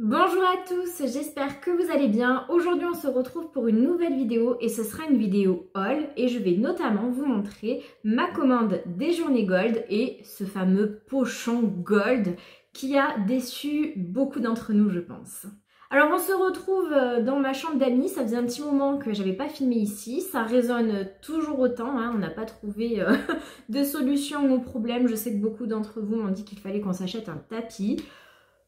Bonjour à tous, j'espère que vous allez bien. Aujourd'hui on se retrouve pour une nouvelle vidéo et ce sera une vidéo haul et je vais notamment vous montrer ma commande des journées gold et ce fameux pochon gold qui a déçu beaucoup d'entre nous je pense. Alors on se retrouve dans ma chambre d'amis, ça faisait un petit moment que j'avais pas filmé ici, ça résonne toujours autant, hein. On n'a pas trouvé de solution au problème. Je sais que beaucoup d'entre vous m'ont dit qu'il fallait qu'on s'achète un tapis.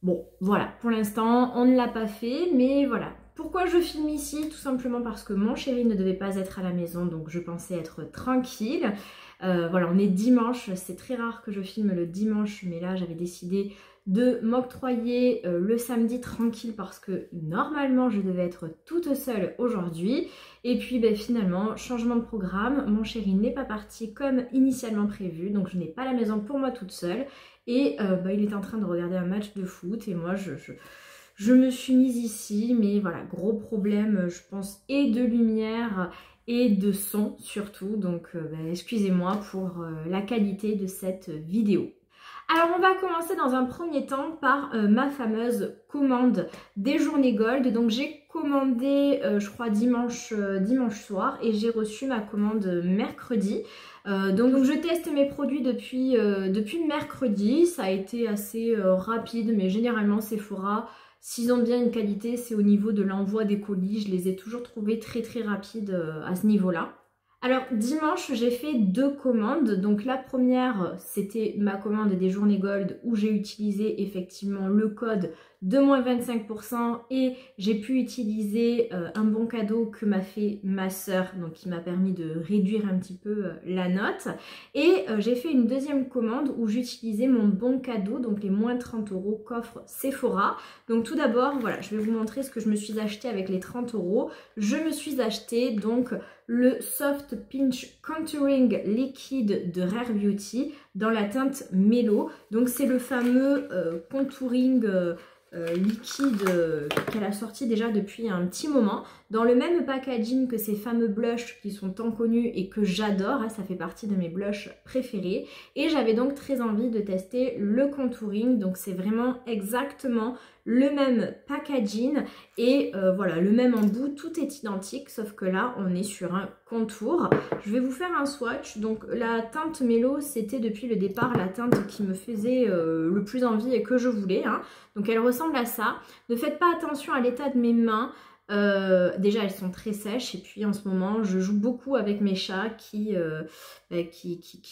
Bon, voilà, pour l'instant, on ne l'a pas fait, mais voilà. Pourquoi je filme ici? Tout simplement parce que mon chéri ne devait pas être à la maison, donc je pensais être tranquille. Voilà, on est dimanche, c'est très rare que je filme le dimanche, mais là, j'avais décidé de m'octroyer le samedi tranquille parce que normalement, je devais être toute seule aujourd'hui. Et puis, finalement, changement de programme, mon chéri n'est pas parti comme initialement prévu, donc je n'ai pas la maison pour moi toute seule. Et il est en train de regarder un match de foot et moi je me suis mise ici, mais voilà, gros problème je pense et de lumière et de son surtout, donc excusez-moi pour la qualité de cette vidéo. Alors on va commencer dans un premier temps par ma fameuse commande des journées gold. Donc j'ai commandé je crois dimanche soir et j'ai reçu ma commande mercredi. Donc je teste mes produits depuis mercredi, ça a été assez rapide mais généralement Sephora, s'ils ont bien une qualité, c'est au niveau de l'envoi des colis, je les ai toujours trouvés très rapides à ce niveau-là. Alors dimanche j'ai fait deux commandes, donc la première c'était ma commande des journées gold où j'ai utilisé effectivement le code de moins 25% et j'ai pu utiliser un bon cadeau que m'a fait ma soeur, donc qui m'a permis de réduire un petit peu la note. Et j'ai fait une deuxième commande où j'utilisais mon bon cadeau, donc les moins 30 € qu'offre Sephora. Donc tout d'abord, voilà, je vais vous montrer ce que je me suis acheté avec les 30 €. Je me suis acheté donc le Soft Pinch Contouring Liquide de Rare Beauty dans la teinte Mellow. Donc c'est le fameux contouring liquide qu'elle a sorti déjà depuis un petit moment, dans le même packaging que ces fameux blushs qui sont tant connus et que j'adore, hein, ça fait partie de mes blushs préférés. Et j'avais donc très envie de tester le contouring, donc c'est vraiment exactement le même packaging et voilà, le même embout, tout est identique sauf que là on est sur un contour. Je vais vous faire un swatch. Donc la teinte Mellow c'était depuis le départ la teinte qui me faisait le plus envie et que je voulais, hein. Donc elle ressemble à ça. Ne faites pas attention à l'état de mes mains. Déjà elles sont très sèches et puis en ce moment je joue beaucoup avec mes chats qui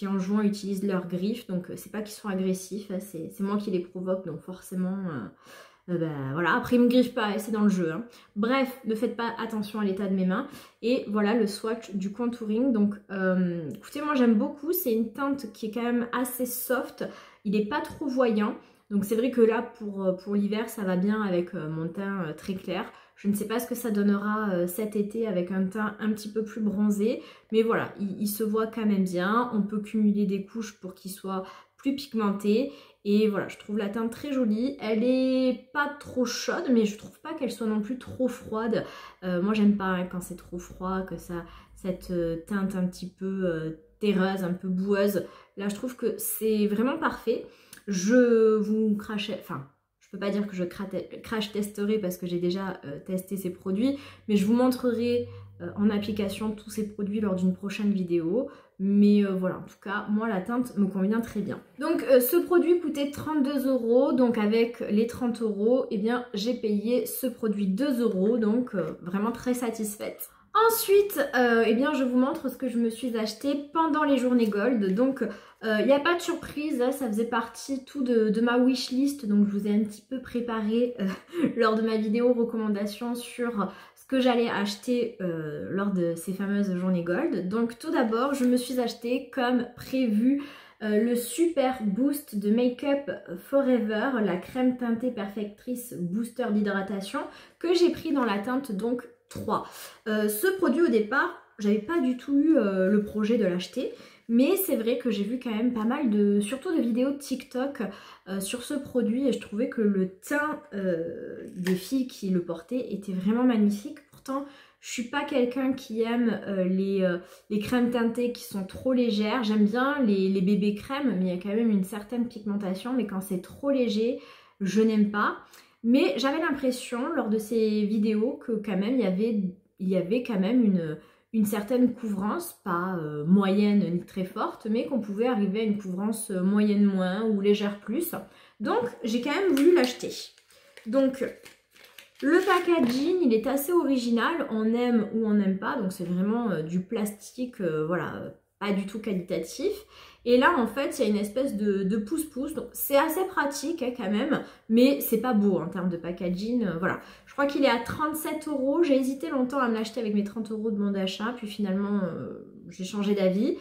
en jouant utilisent leurs griffes, donc c'est pas qu'ils sont agressifs, hein, c'est moi qui les provoque, donc forcément voilà, après ils me griffent pas, c'est dans le jeu, hein. Bref, ne faites pas attention à l'état de mes mains. Et voilà le swatch du contouring. Donc écoutez, moi j'aime beaucoup, c'est une teinte qui est quand même assez soft, il n'est pas trop voyant. Donc c'est vrai que là pour l'hiver ça va bien avec mon teint très clair. Je ne sais pas ce que ça donnera cet été avec un teint un petit peu plus bronzé. Mais voilà, il se voit quand même bien. On peut cumuler des couches pour qu'il soit plus pigmenté. Et voilà, je trouve la teinte très jolie. Elle est pas trop chaude, mais je trouve pas qu'elle soit non plus trop froide. Moi j'aime pas, hein, quand c'est trop froid, que ça cette teinte un petit peu terreuse, un peu boueuse. Là je trouve que c'est vraiment parfait. Je vous crachais, enfin je peux pas dire que je crash testerai parce que j'ai déjà testé ces produits, mais je vous montrerai en application tous ces produits lors d'une prochaine vidéo. Mais voilà, en tout cas moi la teinte me convient très bien. Donc ce produit coûtait 32 €, donc avec les 30 €, eh bien j'ai payé ce produit 2 €, donc vraiment très satisfaite. Ensuite, eh bien, je vous montre ce que je me suis acheté pendant les journées gold. Donc, il n'y a pas de surprise, hein, ça faisait partie tout de ma wishlist. Donc, je vous ai un petit peu préparé lors de ma vidéo recommandation sur ce que j'allais acheter lors de ces fameuses journées gold. Donc, tout d'abord, je me suis acheté comme prévu le Super Boost de Make Up Forever, la crème teintée perfectrice booster d'hydratation que j'ai pris dans la teinte donc 3. Ce produit au départ, j'avais pas du tout eu le projet de l'acheter, mais c'est vrai que j'ai vu quand même pas mal surtout de vidéos TikTok sur ce produit et je trouvais que le teint des filles qui le portaient était vraiment magnifique. Pourtant, je suis pas quelqu'un qui aime les crèmes teintées qui sont trop légères. J'aime bien les bébés crèmes, mais il y a quand même une certaine pigmentation, mais quand c'est trop léger, je n'aime pas. Mais j'avais l'impression lors de ces vidéos que quand même il y avait quand même une certaine couvrance, pas moyenne ni très forte, mais qu'on pouvait arriver à une couvrance moyenne moins ou légère plus. Donc j'ai quand même voulu l'acheter. Donc le packaging, il est assez original, on aime ou on n'aime pas, donc c'est vraiment du plastique, voilà, pas du tout qualitatif. Et là, en fait, il y a une espèce de pouce-pouce, donc c'est assez pratique hein, quand même, mais c'est pas beau en termes de packaging, voilà. Je crois qu'il est à 37 €, j'ai hésité longtemps à me l'acheter avec mes 30 € de bon d'achat, puis finalement, j'ai changé d'avis.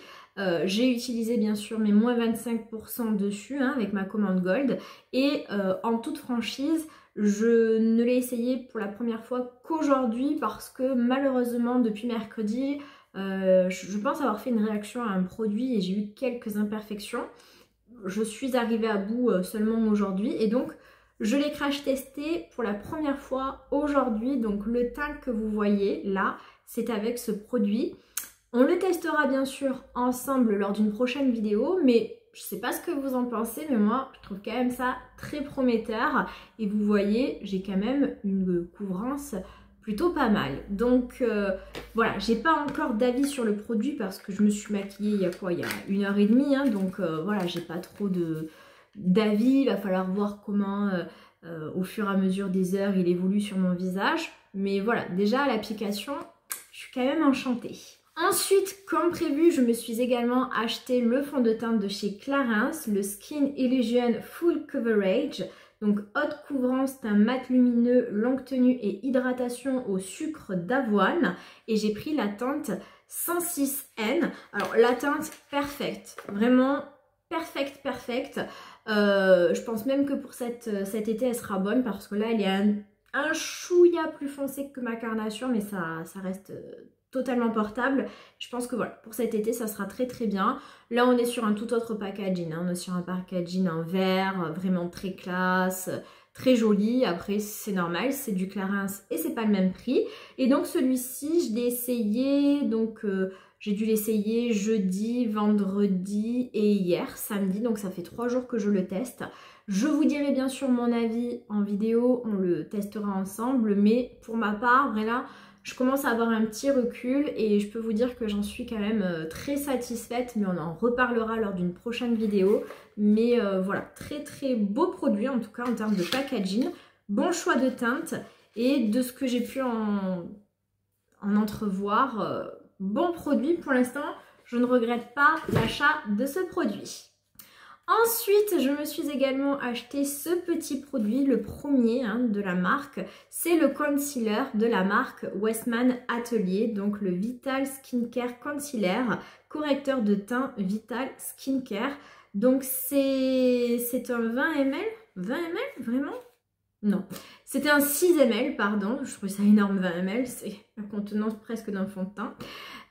J'ai utilisé bien sûr mes moins 25% dessus hein, avec ma commande Gold, et en toute franchise, je ne l'ai essayé pour la première fois qu'aujourd'hui parce que malheureusement depuis mercredi, je pense avoir fait une réaction à un produit et j'ai eu quelques imperfections. Je suis arrivée à bout seulement aujourd'hui et donc je l'ai crash testé pour la première fois aujourd'hui. Donc le teint que vous voyez là, c'est avec ce produit. On le testera bien sûr ensemble lors d'une prochaine vidéo, mais je sais pas ce que vous en pensez, mais moi je trouve quand même ça très prometteur. Et vous voyez, j'ai quand même une couvrance plutôt pas mal. Donc voilà, j'ai pas encore d'avis sur le produit parce que je me suis maquillée il y a quoi, il y a 1h30, hein, donc voilà, j'ai pas trop d'avis. Il va falloir voir comment au fur et à mesure des heures il évolue sur mon visage. Mais voilà, déjà à l'application, je suis quand même enchantée. Ensuite, comme prévu, je me suis également acheté le fond de teint de chez Clarins, le Skin Illusion Full Coverage. Donc haute couvrance, teint mat lumineux, longue tenue et hydratation au sucre d'avoine. Et j'ai pris la teinte 106N. Alors la teinte parfaite, vraiment parfaite. Je pense même que pour cet été, elle sera bonne parce que là, elle est un chouïa plus foncé que ma carnation, mais ça reste totalement portable. Je pense que voilà, pour cet été, ça sera très bien. Là, on est sur un tout autre packaging, hein. On est sur un packaging en verre, vraiment très classe, très joli. Après, c'est normal, c'est du Clarins et c'est pas le même prix. Et donc, celui-ci, je l'ai essayé, donc j'ai dû l'essayer jeudi, vendredi et hier, samedi. Donc, ça fait 3 jours que je le teste. Je vous dirai bien sûr mon avis en vidéo, on le testera ensemble. Mais pour ma part, vraiment, je commence à avoir un petit recul et je peux vous dire que j'en suis quand même très satisfaite, mais on en reparlera lors d'une prochaine vidéo. Mais voilà, très beau produit en tout cas en termes de packaging, bon choix de teinte et de ce que j'ai pu en entrevoir, bon produit pour l'instant. Je ne regrette pas l'achat de ce produit. Ensuite, je me suis également acheté ce petit produit, le premier hein, de la marque. C'est le concealer de la marque Westman Atelier, donc le Vital Skincare Concealer, correcteur de teint Vital Skincare. Donc c'est un 20 ml. 20 ml, vraiment? Non, c'était un 6 ml, pardon, je trouve ça énorme 20 ml, c'est la contenance presque d'un fond de teint.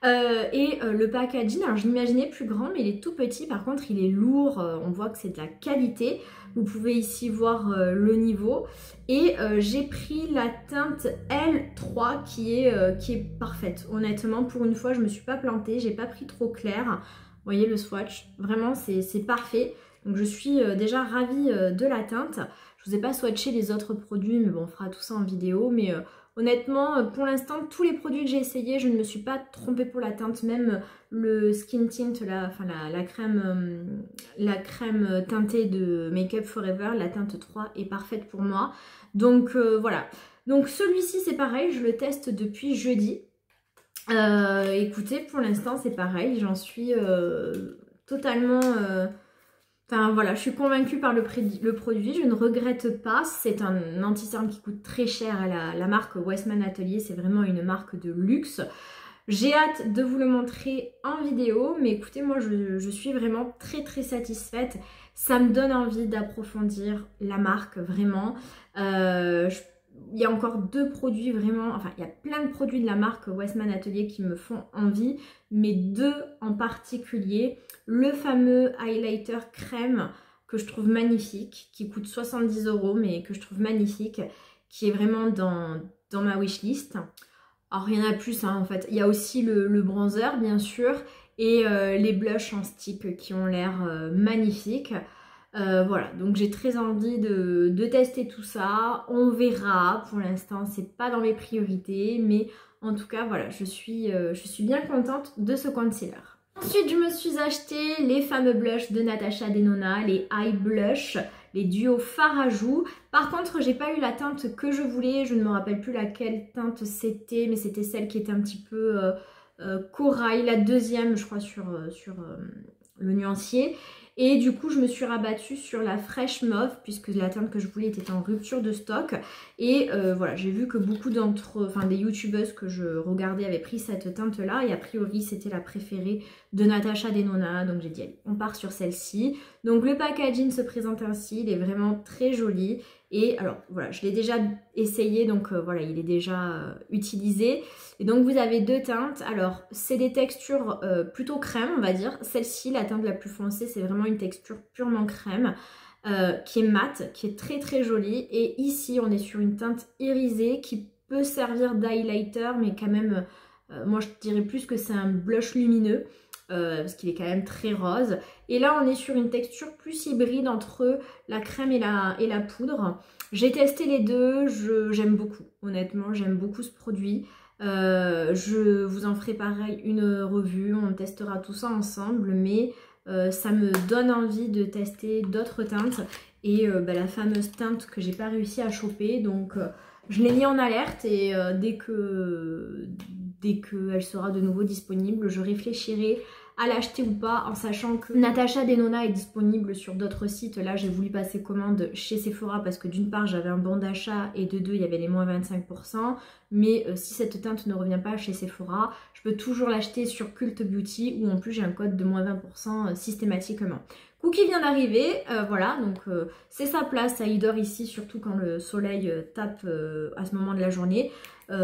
Le packaging, alors je l'imaginais plus grand mais il est tout petit, par contre il est lourd, on voit que c'est de la qualité. Vous pouvez ici voir le niveau et j'ai pris la teinte L3 qui est parfaite. Honnêtement, pour une fois je me suis pas plantée, j'ai pas pris trop clair. Vous voyez le swatch, vraiment c'est parfait. Donc je suis déjà ravie de la teinte. Je vous ai pas swatché les autres produits, mais bon, on fera tout ça en vidéo. Mais honnêtement, pour l'instant, tous les produits que j'ai essayés, je ne me suis pas trompée pour la teinte. Même le Skin Tint, la crème teintée de Make Up Forever, la teinte 3 est parfaite pour moi. Donc voilà. Donc celui-ci, c'est pareil, je le teste depuis jeudi. Écoutez, pour l'instant, c'est pareil. J'en suis totalement... Enfin voilà, je suis convaincue par le produit, je ne regrette pas. C'est un anti-cerne qui coûte très cher à la marque Westman Atelier, c'est vraiment une marque de luxe. J'ai hâte de vous le montrer en vidéo, mais écoutez, moi je suis vraiment très satisfaite. Ça me donne envie d'approfondir la marque, vraiment. Il y a encore 2 produits vraiment, enfin il y a plein de produits de la marque Westman Atelier qui me font envie, mais 2 en particulier. Le fameux highlighter crème que je trouve magnifique, qui coûte 70 € mais que je trouve magnifique, qui est vraiment dans ma wishlist. Alors il y en a plus hein, en fait, il y a aussi le bronzer bien sûr et les blushs en stick qui ont l'air magnifiques. Voilà, donc j'ai très envie de tester tout ça. On verra, pour l'instant c'est pas dans mes priorités, mais en tout cas voilà, je suis bien contente de ce concealer. Ensuite je me suis acheté les fameux blushs de Natasha Denona, les Eye Blush, les duos fard à joues. Par contre j'ai pas eu la teinte que je voulais, je ne me rappelle plus laquelle teinte c'était, mais c'était celle qui était un petit peu corail, la deuxième je crois sur le nuancier. Et du coup je me suis rabattue sur la Fresh Mauve puisque la teinte que je voulais était en rupture de stock. Et voilà, j'ai vu que beaucoup des youtubeuses que je regardais avaient pris cette teinte là et a priori c'était la préférée de Natasha Denona, donc j'ai dit allez, on part sur celle-ci. Donc le packaging se présente ainsi, il est vraiment très joli. Et alors voilà, je l'ai déjà essayé, donc voilà, il est déjà utilisé. Et donc vous avez deux teintes. Alors c'est des textures plutôt crème, on va dire. Celle-ci, la teinte la plus foncée, c'est vraiment une texture purement crème. Qui est mate, qui est très très jolie. Et ici on est sur une teinte irisée qui peut servir d'highlighter, mais quand même moi je dirais plus que c'est un blush lumineux. Parce qu'il est quand même très rose. Et là on est sur une texture plus hybride entre la crème et la poudre. J'ai testé les deux, j'aime beaucoup, honnêtement j'aime beaucoup ce produit. Je vous en ferai pareil une revue, on testera tout ça ensemble, mais ça me donne envie de tester d'autres teintes. Et la fameuse teinte que j'ai pas réussi à choper, donc je l'ai mis en alerte et dès qu'elle sera de nouveau disponible, je réfléchirai à l'acheter ou pas, en sachant que Natasha Denona est disponible sur d'autres sites. Là j'ai voulu passer commande chez Sephora parce que d'une part j'avais un bon d'achat et de deux il y avait les moins 25%, mais si cette teinte ne revient pas chez Sephora, je peux toujours l'acheter sur Cult Beauty où en plus j'ai un code de moins 20% systématiquement. Cookie vient d'arriver, voilà, donc c'est sa place, ça y dort ici, surtout quand le soleil tape à ce moment de la journée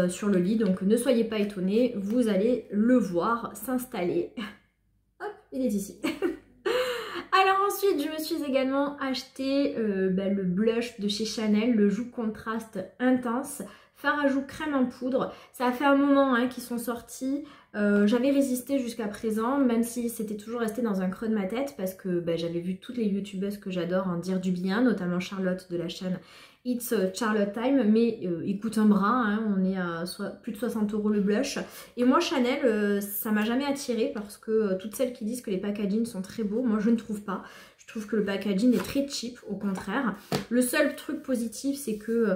sur le lit, donc ne soyez pas étonnés, vous allez le voir s'installer. Hop, il est ici. Alors ensuite, je me suis également acheté le blush de chez Chanel, le Joue Contraste Intense, fard à joues crème en poudre. Ça a fait un moment qu'ils sont sortis. J'avais résisté jusqu'à présent, même si c'était toujours resté dans un creux de ma tête parce que j'avais vu toutes les youtubeuses que j'adore en dire du bien, notamment Charlotte de la chaîne It's Charlotte Time, mais il coûte un bras, on est à plus de 60 € le blush. Et moi Chanel, ça m'a jamais attiré parce que toutes celles qui disent que les packaging sont très beaux, moi je ne trouve pas. Je trouve que le packaging est très cheap, au contraire. Le seul truc positif, c'est que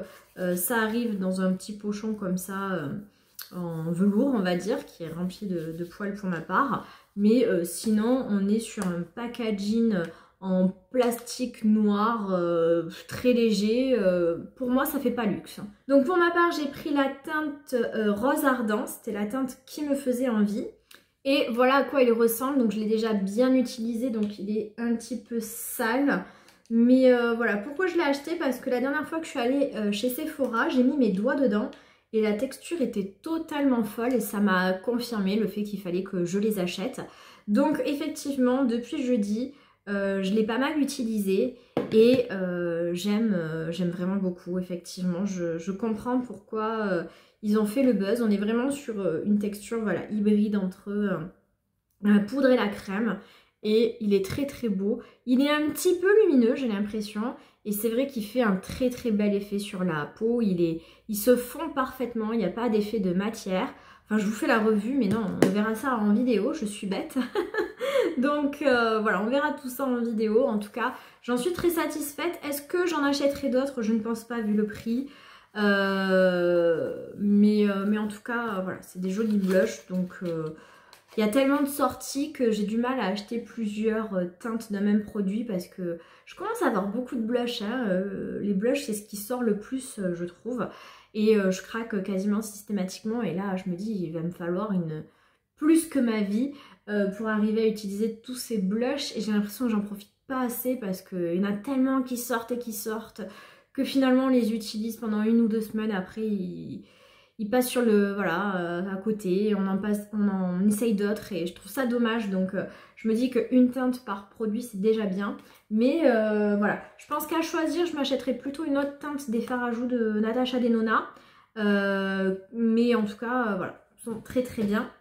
ça arrive dans un petit pochon comme ça, en velours on va dire, qui est rempli de poils pour ma part. Mais sinon on est sur un packaging en plastique noir très léger. Pour moi ça fait pas luxe. Donc pour ma part j'ai pris la teinte rose ardent, c'était la teinte qui me faisait envie. Et voilà à quoi il ressemble, donc je l'ai déjà bien utilisé, donc il est un petit peu sale. Mais voilà, pourquoi je l'ai acheté? Parce que la dernière fois que je suis allée chez Sephora, j'ai mis mes doigts dedans et la texture était totalement folle et ça m'a confirmé le fait qu'il fallait que je les achète. Donc effectivement, depuis jeudi, je l'ai pas mal utilisé et j'aime vraiment beaucoup, effectivement. Je comprends pourquoi ils ont fait le buzz. On est vraiment sur une texture voilà, hybride entre la poudre et la crème. Et il est très très beau. Il est un petit peu lumineux, j'ai l'impression. Et c'est vrai qu'il fait un très très bel effet sur la peau. Il se fond parfaitement, il n'y a pas d'effet de matière. Enfin, je vous fais la revue, mais non, on verra ça en vidéo, je suis bête. Donc voilà, on verra tout ça en vidéo. En tout cas, j'en suis très satisfaite. Est-ce que j'en achèterai d'autres? Je ne pense pas vu le prix. Mais en tout cas, voilà, c'est des jolis blushs. Donc il y a tellement de sorties que j'ai du mal à acheter plusieurs teintes d'un même produit parce que je commence à avoir beaucoup de blushs. Les blushs, c'est ce qui sort le plus, je trouve. Et je craque quasiment systématiquement. Et là, je me dis, il va me falloir plus que ma vie pour arriver à utiliser tous ces blushs. Et j'ai l'impression que j'en profite pas assez parce qu'il y en a tellement qui sortent et qui sortent que finalement on les utilise pendant 1 ou 2 semaines. Après, il passe sur le voilà à côté, on en essaye d'autres et je trouve ça dommage. Donc je me dis qu'une teinte par produit c'est déjà bien, mais voilà, je pense qu'à choisir je m'achèterais plutôt une autre teinte des fards à joues de Natasha Denona, mais en tout cas voilà, ils sont très très bien.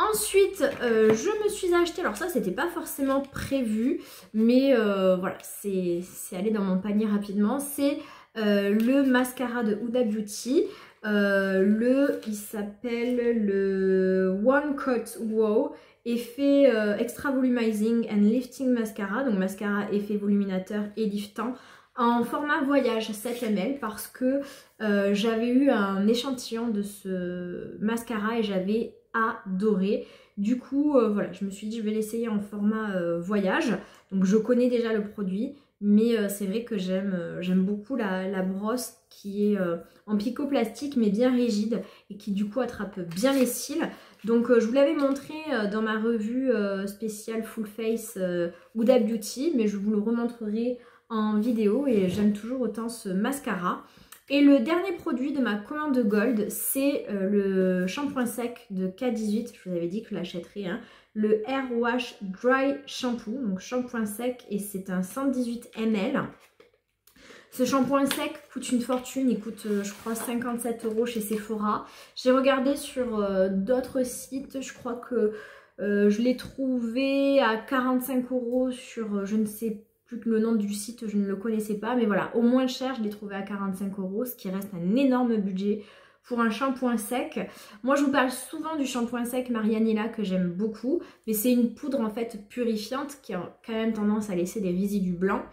Ensuite, je me suis acheté, alors ça c'était pas forcément prévu, mais voilà, c'est allé dans mon panier rapidement. C'est le mascara de Huda Beauty. Il s'appelle le One Coat Wow effet extra volumizing and lifting mascara, donc mascara effet voluminateur et liftant en format voyage 7 ml parce que j'avais eu un échantillon de ce mascara et j'avais adoré. Du coup voilà, je me suis dit je vais l'essayer en format voyage. Donc je connais déjà le produit, mais c'est vrai que j'aime beaucoup la brosse qui est en picoplastique mais bien rigide et qui du coup attrape bien les cils. Donc je vous l'avais montré dans ma revue spéciale Full Face Huda Beauty, mais je vous le remontrerai en vidéo et j'aime toujours autant ce mascara. Et le dernier produit de ma commande Gold, c'est le shampoing sec de K18, je vous avais dit que je l'achèterais, hein, le Air Wash Dry Shampoo, donc shampoing sec, et c'est un 118 ml. Ce shampoing sec coûte une fortune, il coûte je crois 57 € chez Sephora. J'ai regardé sur d'autres sites, je crois que je l'ai trouvé à 45 € sur je ne sais plus que le nom du site, je ne le connaissais pas. Mais voilà, au moins cher, je l'ai trouvé à 45 €, ce qui reste un énorme budget pour un shampoing sec. Moi je vous parle souvent du shampoing sec Marianella que j'aime beaucoup, mais c'est une poudre en fait purifiante qui a quand même tendance à laisser des résidus blancs.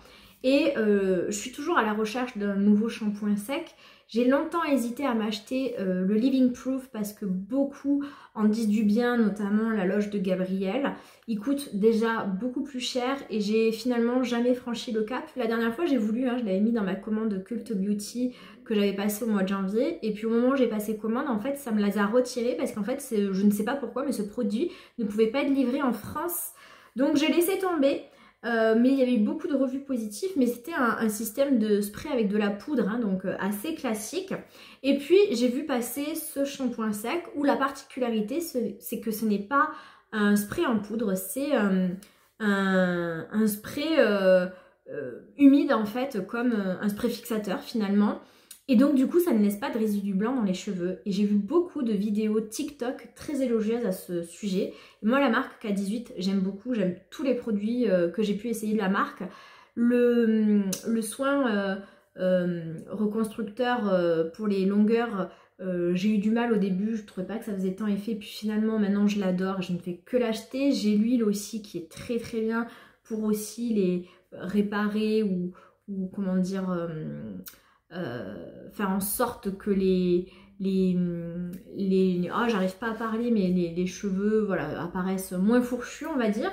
Et je suis toujours à la recherche d'un nouveau shampoing sec. J'ai longtemps hésité à m'acheter le Living Proof parce que beaucoup en disent du bien, notamment la Loge de Gabrielle. Il coûte déjà beaucoup plus cher et j'ai finalement jamais franchi le cap. La dernière fois j'ai voulu, hein, je l'avais mis dans ma commande Cult Beauty que j'avais passée au mois de janvier. Et puis au moment où j'ai passé commande, en fait ça me les a retirés parce qu'en fait je ne sais pas pourquoi, mais ce produit ne pouvait pas être livré en France. Donc j'ai laissé tomber. Mais il y avait eu beaucoup de revues positives, mais c'était un système de spray avec de la poudre, hein, donc assez classique. Et puis j'ai vu passer ce shampoing sec où la particularité c'est que ce n'est pas un spray en poudre, c'est un spray humide en fait, comme un spray fixateur finalement. Et donc du coup ça ne laisse pas de résidus blancs dans les cheveux. Et j'ai vu beaucoup de vidéos TikTok très élogieuses à ce sujet. Et moi la marque K18 j'aime beaucoup, j'aime tous les produits que j'ai pu essayer de la marque. Le soin reconstructeur pour les longueurs, j'ai eu du mal au début, je ne trouvais pas que ça faisait tant effet. Puis finalement maintenant je l'adore, je ne fais que l'acheter. J'ai l'huile aussi qui est très très bien pour aussi les réparer ou comment dire... faire en sorte que j'arrive pas à parler, mais les cheveux voilà, apparaissent moins fourchus on va dire.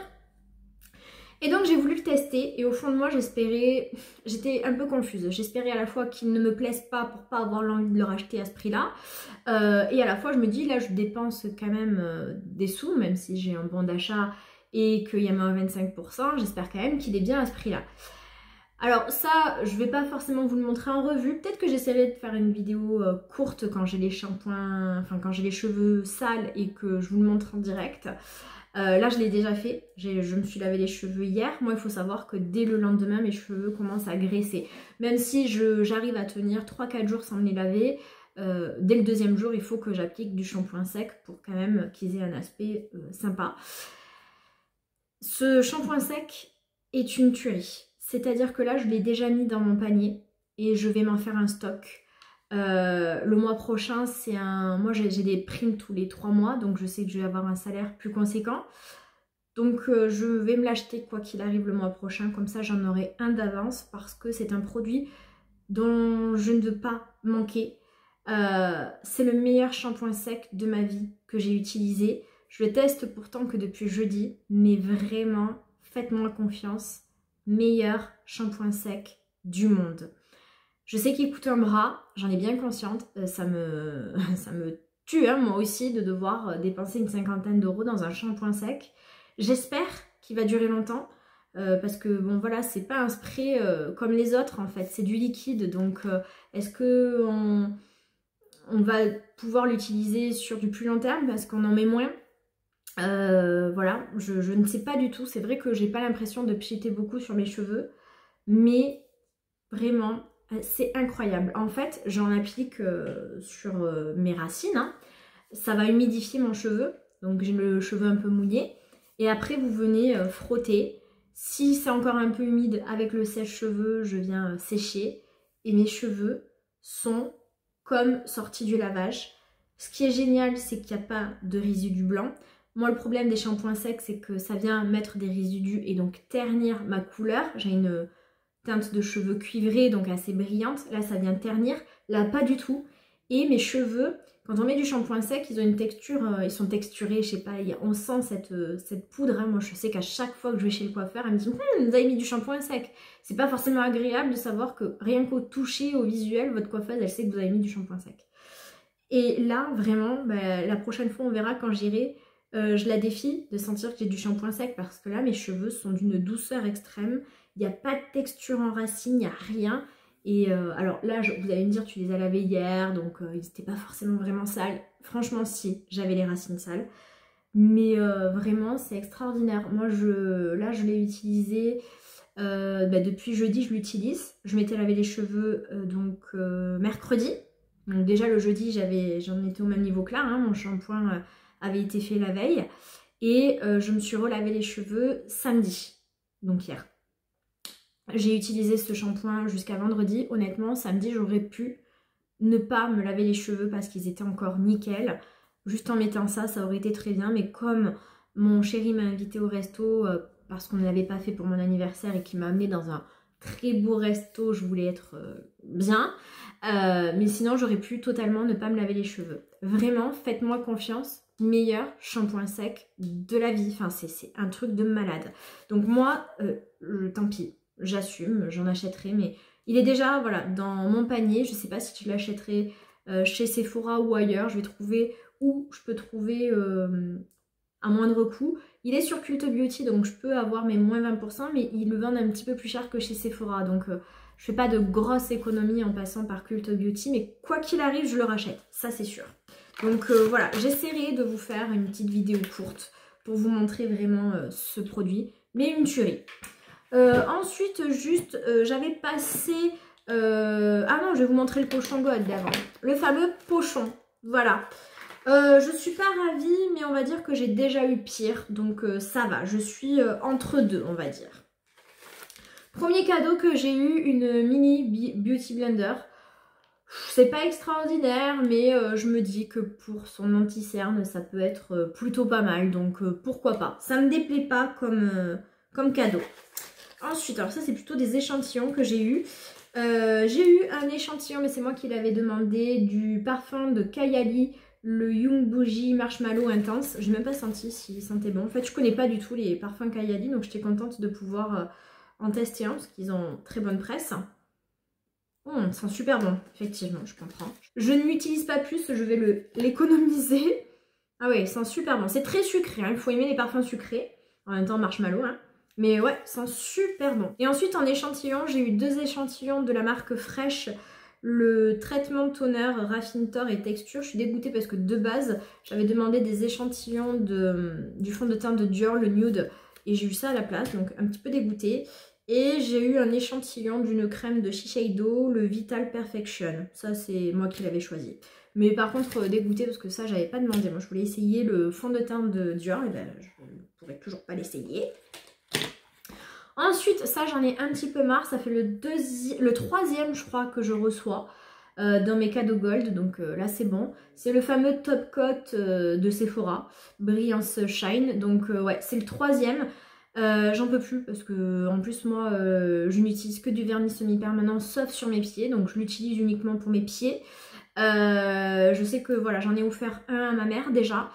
Et donc j'ai voulu le tester et au fond de moi j'étais un peu confuse. J'espérais à la fois qu'il ne me plaise pas pour pas avoir l'envie de le racheter à ce prix là, et à la fois je me dis là je dépense quand même des sous, même si j'ai un bon d'achat et qu'il y a moins 25%, j'espère quand même qu'il est bien à ce prix là. Alors ça, je vais pas forcément vous le montrer en revue. Peut-être que j'essaierai de faire une vidéo courte quand j'ai les shampoings, enfin quand j'ai les cheveux sales et que je vous le montre en direct. Là, je l'ai déjà fait. Je me suis lavé les cheveux hier. Moi, il faut savoir que dès le lendemain, mes cheveux commencent à graisser. Même si j'arrive à tenir 3-4 jours sans me les laver, dès le deuxième jour, il faut que j'applique du shampoing sec pour quand même qu'ils aient un aspect sympa. Ce shampoing sec est une tuerie. C'est-à-dire que là, je l'ai déjà mis dans mon panier et je vais m'en faire un stock. Le mois prochain, moi j'ai des primes tous les 3 mois, donc je sais que je vais avoir un salaire plus conséquent. Donc je vais me l'acheter quoi qu'il arrive le mois prochain, comme ça j'en aurai un d'avance parce que c'est un produit dont je ne veux pas manquer. C'est le meilleur shampoing sec de ma vie que j'ai utilisé. Je le teste pourtant que depuis jeudi, mais vraiment, faites-moi confiance. Meilleur shampoing sec du monde. Je sais qu'il coûte un bras, j'en ai bien consciente, ça me tue hein, moi aussi de devoir dépenser une 50aine d'euros dans un shampoing sec. J'espère qu'il va durer longtemps parce que bon voilà, c'est pas un spray comme les autres en fait, c'est du liquide, donc est-ce que on va pouvoir l'utiliser sur du plus long terme parce qu'on en met moins? Voilà, je ne sais pas du tout. C'est vrai que j'ai pas l'impression de pchiter beaucoup sur mes cheveux, mais vraiment c'est incroyable. En fait j'en applique sur mes racines, hein. Ça va humidifier mon cheveu donc j'ai le cheveu un peu mouillé. Et après vous venez frotter. Si c'est encore un peu humide avec le sèche-cheveux, je viens sécher. Et mes cheveux sont comme sortis du lavage. Ce qui est génial, c'est qu'il n'y a pas de résidus blancs. Moi, le problème des shampoings secs, c'est que ça vient mettre des résidus et donc ternir ma couleur. J'ai une teinte de cheveux cuivrée, donc assez brillante. Là, ça vient ternir. Là, pas du tout. Et mes cheveux, quand on met du shampoing sec, ils ont une texture, ils sont texturés, je sais pas, on sent cette poudre. Hein. Moi, je sais qu'à chaque fois que je vais chez le coiffeur, elle me dit vous avez mis du shampoing sec. C'est pas forcément agréable de savoir que rien qu'au toucher, au visuel, votre coiffeuse, elle sait que vous avez mis du shampoing sec. Et là, vraiment, bah, la prochaine fois, on verra quand j'irai. Je la défie de sentir que j'ai du shampoing sec parce que là, mes cheveux sont d'une douceur extrême. Il n'y a pas de texture en racine, il n'y a rien. Et alors là, vous allez me dire, tu les as lavés hier, donc ils n'étaient pas forcément vraiment sales. Franchement, si, j'avais les racines sales. Mais vraiment, c'est extraordinaire. Moi, là, je l'ai utilisé depuis jeudi, je l'utilise. Je m'étais lavé les cheveux mercredi. Donc déjà, le jeudi, j'en étais au même niveau que là. Hein, mon shampoing avait été fait la veille. Et je me suis relavé les cheveux samedi, donc hier. J'ai utilisé ce shampoing jusqu'à vendredi. Honnêtement, samedi, j'aurais pu ne pas me laver les cheveux parce qu'ils étaient encore nickel. Juste en mettant ça, ça aurait été très bien. Mais comme mon chéri m'a invité au resto parce qu'on ne l'avait pas fait pour mon anniversaire et qu'il m'a amené dans un très beau resto, je voulais être bien. Mais sinon, j'aurais pu totalement ne pas me laver les cheveux. Vraiment, faites-moi confiance. Meilleur shampoing sec de la vie. Enfin, c'est un truc de malade. Donc moi, tant pis. J'assume, j'en achèterai, mais il est déjà voilà, dans mon panier. Je ne sais pas si je l'achèterai chez Sephora ou ailleurs. Je vais trouver où je peux trouver à moindre coût. Il est sur Cult Beauty, donc je peux avoir mes moins 20%, mais ils le vendent un petit peu plus cher que chez Sephora. Donc je fais pas de grosses économies en passant par Cult Beauty, mais quoi qu'il arrive, je le rachète. Ça, c'est sûr. Donc voilà, j'essaierai de vous faire une petite vidéo courte pour vous montrer vraiment ce produit, mais une tuerie. Ensuite, juste, j'avais passé... Ah non, je vais vous montrer le pochon gold d'avant. Le fameux pochon, voilà. Je suis pas ravie, mais on va dire que j'ai déjà eu pire, donc ça va. Je suis entre deux, on va dire. Premier cadeau que j'ai eu, une mini beauty blender. C'est pas extraordinaire, mais je me dis que pour son anti-cerne, ça peut être plutôt pas mal, donc pourquoi pas. Ça me déplaît pas comme cadeau. Ensuite, alors ça c'est plutôt des échantillons que j'ai eu. J'ai eu un échantillon, mais c'est moi qui l'avais demandé, du parfum de Kayali, le Young Bougie Marshmallow Intense. J'ai même pas senti s'il sentait bon. En fait, je connais pas du tout les parfums Kayali, donc j'étais contente de pouvoir en tester un, parce qu'ils ont très bonne presse. Ça sent super bon, effectivement, je comprends. Je ne l'utilise pas plus, je vais l'économiser. Ah ouais, il sent super bon. C'est très sucré, hein. Il faut aimer les parfums sucrés. En même temps, marshmallow, hein. Mais ouais, ça sent super bon. Et ensuite, en échantillon, j'ai eu 2 échantillons de la marque Fresh. Le traitement toner Raffintor et texture. Je suis dégoûtée parce que de base, j'avais demandé des échantillons du fond de teint de Dior, le nude. Et j'ai eu ça à la place, donc un petit peu dégoûtée. Et j'ai eu un échantillon d'une crème de Shiseido, le Vital Perfection. Ça, c'est moi qui l'avais choisi. Mais par contre, dégoûtée parce que ça, j'avais pas demandé. Moi, je voulais essayer le fond de teint de Dior. Et ben, je ne pourrais toujours pas l'essayer. Ensuite, ça, j'en ai un petit peu marre. Ça fait le troisième, je crois, que je reçois dans mes cadeaux gold. Donc là, c'est bon. C'est le fameux Top Coat de Sephora, Brillance Shine. Donc ouais, c'est le troisième. J'en peux plus parce que en plus moi je n'utilise que du vernis semi-permanent sauf sur mes pieds, donc je l'utilise uniquement pour mes pieds. Je sais que voilà, j'en ai offert un à ma mère déjà,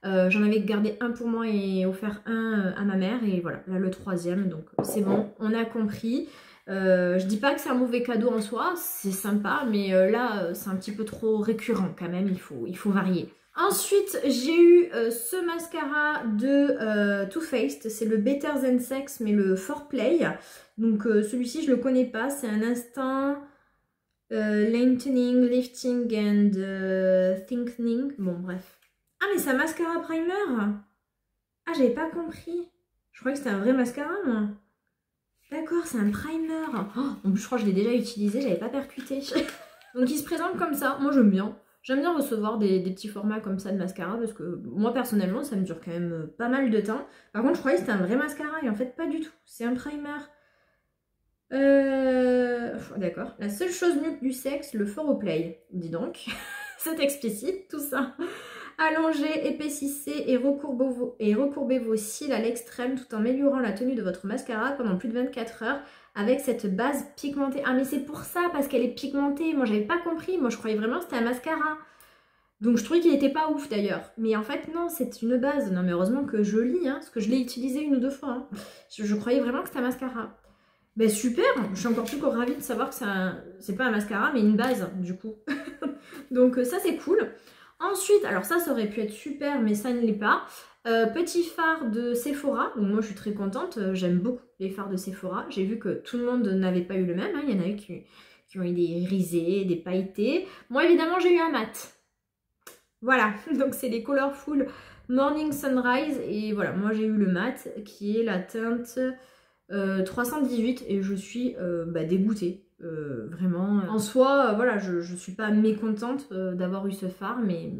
j'en avais gardé un pour moi et offert un à ma mère, et voilà, là le troisième, donc c'est bon, on a compris. Je dis pas que c'est un mauvais cadeau en soi, c'est sympa, mais là c'est un petit peu trop récurrent quand même, il faut varier. Ensuite, j'ai eu ce mascara de Too Faced, c'est le Better Than Sex, mais le Foreplay. Donc celui-ci, je le connais pas, c'est un instant lengthening, lifting and thickening. Bon, bref. Ah, mais c'est un mascara primer. Ah, j'avais pas compris. Je croyais que c'était un vrai mascara, moi. D'accord, c'est un primer. Oh, en plus, je crois que je l'ai déjà utilisé, j'avais pas percuté. Donc il se présente comme ça, moi j'aime bien. J'aime bien recevoir des petits formats comme ça de mascara parce que moi personnellement ça me dure quand même pas mal de temps. Par contre je croyais que c'était un vrai mascara et en fait pas du tout. C'est un primer. D'accord. La seule chose mieux que du sexe, le fort au play. Dis donc. C'est explicite tout ça. Allongez, épaississez et recourbez vos cils à l'extrême tout en améliorant la tenue de votre mascara pendant plus de 24 heures avec cette base pigmentée. Ah mais c'est pour ça, parce qu'elle est pigmentée. Moi j'avais pas compris, moi je croyais vraiment que c'était un mascara. Donc je trouvais qu'il était pas ouf d'ailleurs. Mais en fait non, c'est une base. Non mais heureusement que je lis, hein, parce que je l'ai utilisé une ou deux fois. Hein. Je croyais vraiment que c'était un mascara. Ben super, je suis encore plus ravie de savoir que c'est pas un mascara mais une base du coup. Donc ça c'est cool. Ensuite, alors ça aurait pu être super mais ça ne l'est pas. Petit fard de Sephora, donc moi je suis très contente, j'aime beaucoup les fards de Sephora. J'ai vu que tout le monde n'avait pas eu le même, hein. Il y en a eu qui ont eu des risés, des pailletés. Moi évidemment j'ai eu un mat. Voilà, donc c'est les Colorful Morning Sunrise et voilà, moi j'ai eu le mat qui est la teinte 318 et je suis dégoûtée. Vraiment. En soi, voilà, je suis pas mécontente d'avoir eu ce fard, mais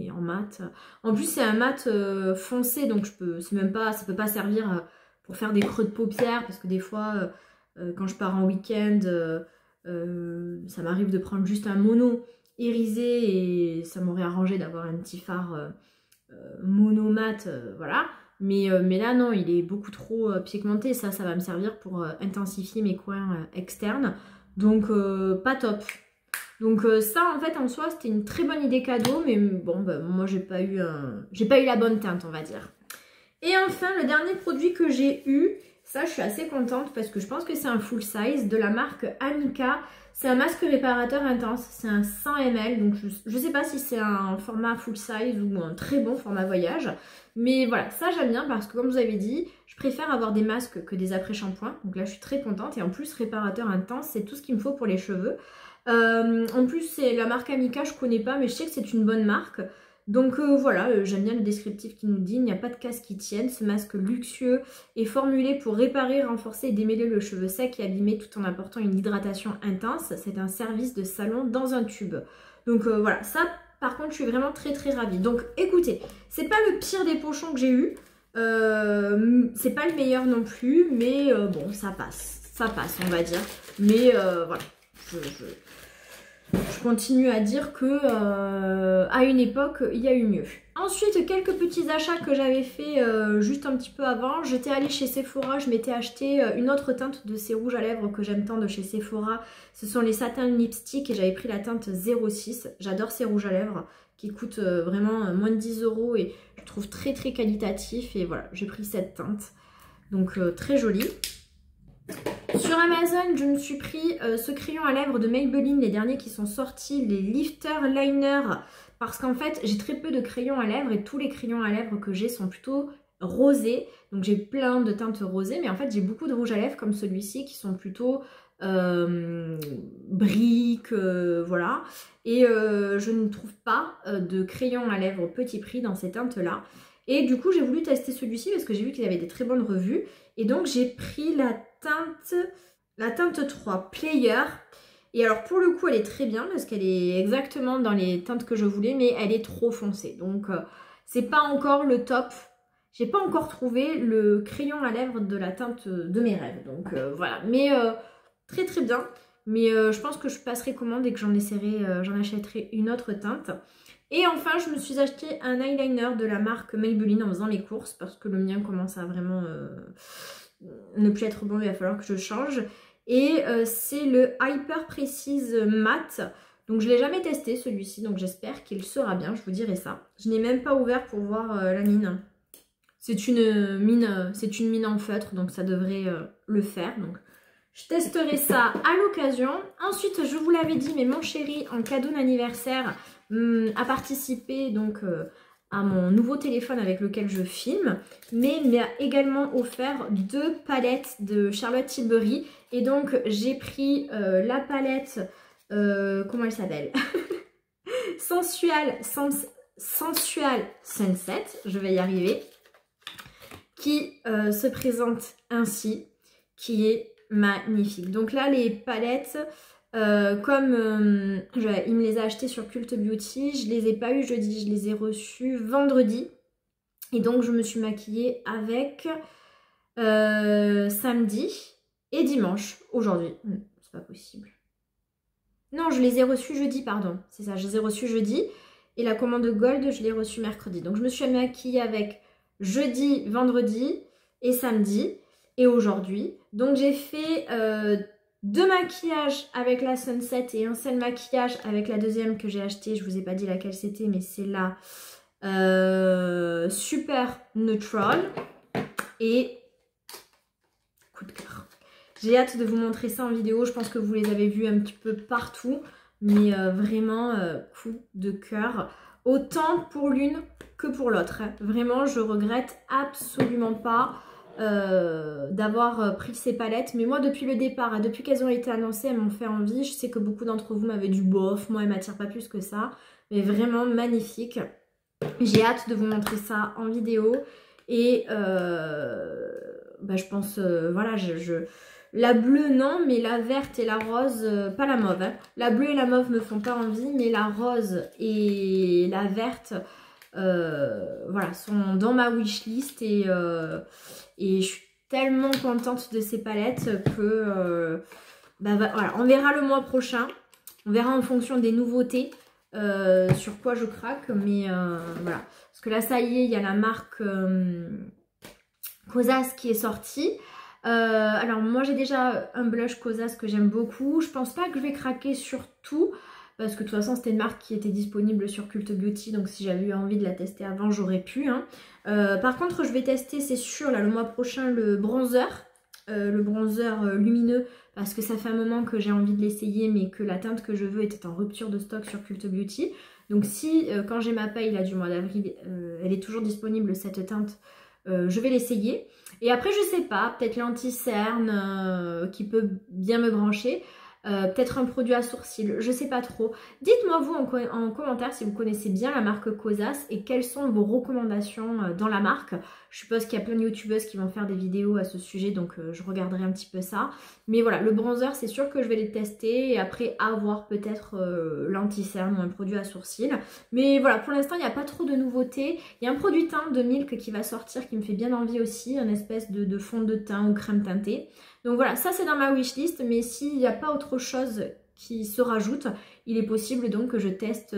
en mat. En plus, c'est un mat foncé, donc ça peut pas servir pour faire des creux de paupières, parce que des fois, quand je pars en week-end, ça m'arrive de prendre juste un mono irisé et ça m'aurait arrangé d'avoir un petit fard mono mat, voilà. Mais là, non, il est beaucoup trop pigmenté. Ça va me servir pour intensifier mes coins externes. Donc, pas top. Donc ça, en fait, en soi, c'était une très bonne idée cadeau. Mais bon, moi, j'ai pas eu la bonne teinte, on va dire. Et enfin, le dernier produit que j'ai eu, ça, je suis assez contente parce que je pense que c'est un full size de la marque Amika. C'est un masque réparateur intense, c'est un 100 ml, donc je sais pas si c'est un format full size ou un très bon format voyage. Mais voilà, ça j'aime bien parce que comme vous avez dit, je préfère avoir des masques que des après-shampoings. Donc là je suis très contente et en plus réparateur intense, c'est tout ce qu'il me faut pour les cheveux. En plus c'est la marque Amika, je connais pas mais je sais que c'est une bonne marque. Donc voilà, j'aime bien le descriptif qui nous dit « Il n'y a pas de casse qui tienne, ce masque luxueux est formulé pour réparer, renforcer et démêler le cheveu sec et abîmé tout en apportant une hydratation intense. C'est un service de salon dans un tube. » Donc voilà, ça par contre je suis vraiment très ravie. Donc écoutez, c'est pas le pire des pochons que j'ai eu, c'est pas le meilleur non plus, mais bon ça passe on va dire. Mais voilà, je continue à dire que à une époque, il y a eu mieux. Ensuite, quelques petits achats que j'avais fait juste un petit peu avant. J'étais allée chez Sephora, je m'étais acheté une autre teinte de ces rouges à lèvres que j'aime tant de chez Sephora. Ce sont les Satin Lipstick et j'avais pris la teinte 06. J'adore ces rouges à lèvres qui coûtent vraiment moins de 10 € et je trouve très qualitatif. Et voilà, j'ai pris cette teinte. Donc très jolie. Sur Amazon, je me suis pris ce crayon à lèvres de Maybelline, les derniers qui sont sortis, les Lifter Liner, parce qu'en fait, j'ai très peu de crayons à lèvres et tous les crayons à lèvres que j'ai sont plutôt rosés. Donc j'ai plein de teintes rosées, mais en fait, j'ai beaucoup de rouges à lèvres comme celui-ci qui sont plutôt briques, voilà. Et je ne trouve pas de crayons à lèvres petit prix dans ces teintes-là. Et du coup, j'ai voulu tester celui-ci parce que j'ai vu qu'il avait des très bonnes revues. Et donc, j'ai pris la teinte 3 Player. Et alors, pour le coup, elle est très bien parce qu'elle est exactement dans les teintes que je voulais, mais elle est trop foncée. Donc, c'est pas encore le top. J'ai pas encore trouvé le crayon à lèvres de la teinte de mes rêves. Donc, voilà. Mais très bien. Mais je pense que je passerai commande et que j'en achèterai une autre teinte. Et enfin, je me suis acheté un eyeliner de la marque Maybelline en faisant mes courses parce que le mien commence à vraiment ne plus être bon, il va falloir que je change. Et c'est le Hyper Precise Matte. Donc je ne l'ai jamais testé celui-ci, donc j'espère qu'il sera bien, je vous dirai ça. Je n'ai même pas ouvert pour voir la mine. C'est une mine en feutre, donc ça devrait le faire. Donc je testerai ça à l'occasion. Ensuite, je vous l'avais dit, mais mon chéri, en cadeau d'anniversaire, a participé donc à mon nouveau téléphone avec lequel je filme, mais m'a également offert 2 palettes de Charlotte Tilbury. Et donc j'ai pris la palette, comment elle s'appelle Sensual Sunset, je vais y arriver, qui se présente ainsi, qui est magnifique. Donc là les palettes, Il me les a achetés sur Cult Beauty, je les ai pas eu jeudi, je les ai reçus vendredi. Et donc je me suis maquillée avec samedi et dimanche, aujourd'hui. C'est pas possible. Non, je les ai reçus jeudi, pardon. C'est ça, je les ai reçus jeudi. Et la commande Gold, je l'ai reçue mercredi. Donc je me suis maquillée avec jeudi, vendredi et samedi. Et aujourd'hui. Donc j'ai fait 2 maquillages avec la Sunset et un seul maquillage avec la deuxième que j'ai acheté. Je vous ai pas dit laquelle c'était, mais c'est la Super Neutral. Et coup de cœur. J'ai hâte de vous montrer ça en vidéo. Je pense que vous les avez vus un petit peu partout. Mais vraiment, coup de cœur. Autant pour l'une que pour l'autre. Hein. Vraiment, je regrette absolument pas d'avoir pris ces palettes. Mais moi, depuis le départ, depuis qu'elles ont été annoncées, elles m'ont fait envie. Je sais que beaucoup d'entre vous m'avaient du bof. Moi, elles ne m'attirent pas plus que ça. Mais vraiment magnifique. J'ai hâte de vous montrer ça en vidéo. Et je pense, voilà, la bleue non, mais la verte et la rose, pas la mauve. Hein. La bleue et la mauve me font pas envie, mais la rose et la verte, voilà, sont dans ma wishlist et je suis tellement contente de ces palettes que voilà, on verra le mois prochain. On verra en fonction des nouveautés sur quoi je craque, mais voilà. Parce que là, ça y est, il y a la marque Kosas qui est sortie. Alors moi j'ai déjà un blush Kosas que j'aime beaucoup. Je pense pas que je vais craquer sur tout parce que de toute façon c'était une marque qui était disponible sur Cult Beauty, donc si j'avais eu envie de la tester avant j'aurais pu. Hein. Par contre je vais tester, c'est sûr, là le mois prochain le bronzer lumineux, parce que ça fait un moment que j'ai envie de l'essayer mais que la teinte que je veux était en rupture de stock sur Cult Beauty. Donc si quand j'ai ma paye là du mois d'avril, elle est toujours disponible cette teinte, je vais l'essayer. Et après je sais pas, peut-être l'anti-cerne qui peut bien me brancher. Peut-être un produit à sourcils, je sais pas trop. Dites-moi vous en commentaire si vous connaissez bien la marque Kosas et quelles sont vos recommandations dans la marque. Je suppose qu'il y a plein de youtubeuses qui vont faire des vidéos à ce sujet, donc je regarderai un petit peu ça. Mais voilà, le bronzer c'est sûr que je vais les tester et après avoir peut-être l'anti-cerne ou un produit à sourcils. Mais voilà, pour l'instant il n'y a pas trop de nouveautés. Il y a un produit teint de Milk qui va sortir qui me fait bien envie aussi, une espèce de fond de teint ou crème teintée. Donc voilà, ça c'est dans ma wishlist, mais s'il n'y a pas autre chose qui se rajoute, il est possible donc que je teste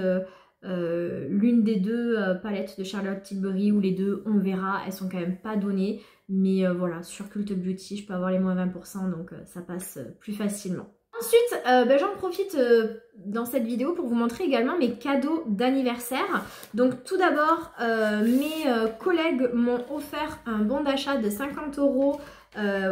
l'une des 2 palettes de Charlotte Tilbury ou les 2, on verra, elles sont quand même pas données. Mais voilà, sur Cult Beauty, je peux avoir les moins 20%, donc ça passe plus facilement. Ensuite, j'en profite dans cette vidéo pour vous montrer également mes cadeaux d'anniversaire. Donc tout d'abord, mes collègues m'ont offert un bon d'achat de 50 €